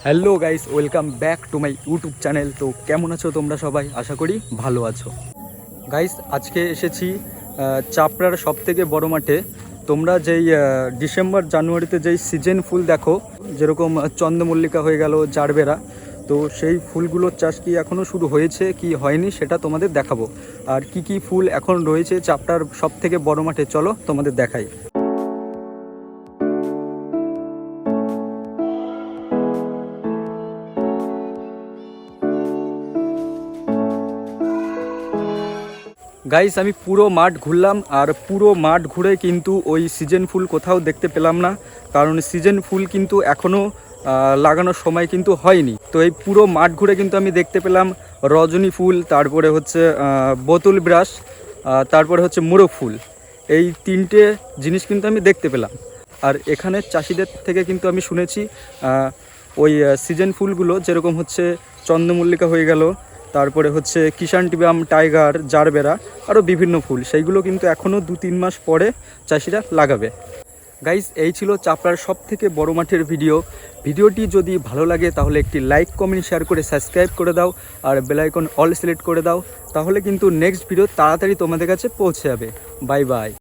Hello guys, welcome back to my YouTube channel. তো কেমন আছো তোমরা সবাই? আশা করি ভালো আছো। গাইস, আজকে এসেছি চাপড়ার সবথেকে বড় মাঠে। তোমরা যেই ডিসেম্বর জানুয়ারিতে যেই সিজন ফুল দেখো, যেরকম চন্দ্রমল্লিকা হয়ে গেল, জারবেরা, তো সেই ফুলগুলোর চাষ কি এখনও শুরু হয়েছে কি হয়নি সেটা তোমাদের দেখাবো। আর কি কি ফুল এখন রয়েছে চাপড়ার সবথেকে বড় মাঠে, চলো তোমাদের দেখাই। গাইস, আমি পুরো মাঠ ঘুরলাম, আর পুরো মাঠ ঘুরে কিন্তু ওই সিজন ফুল কোথাও দেখতে পেলাম না। কারণ সিজন ফুল কিন্তু এখনও লাগানোর সময় কিন্তু হয়নি। তো এই পুরো মাঠ ঘুরে কিন্তু আমি দেখতে পেলাম রজনী ফুল, তারপরে হচ্ছে বোতল ব্রাশ, তারপরে হচ্ছে মোরগ ফুল। এই তিনটে জিনিস কিন্তু আমি দেখতে পেলাম। আর এখানের চাষিদের থেকে কিন্তু আমি শুনেছি ওই সিজন ফুলগুলো যেরকম হচ্ছে চন্দ্রমল্লিকা হয়ে গেল, তারপরে হচ্ছে কিষানটিবাম, টাইগার, জারবেরা, আরও বিভিন্ন ফুল, সেইগুলো কিন্তু এখনও 2-3 মাস পরে চাষিরা লাগাবে। গাইস, এই ছিল চাপড়ার সবথেকে বড় মাঠের ভিডিওটি যদি ভালো লাগে তাহলে একটি লাইক, কমেন্ট, শেয়ার করে সাবস্ক্রাইব করে দাও, আর বেল আইকন অল সিলেক্ট করে দাও। তাহলে কিন্তু নেক্সট ভিডিও তাড়াতাড়ি তোমাদের কাছে পৌঁছে যাবে। Bye bye.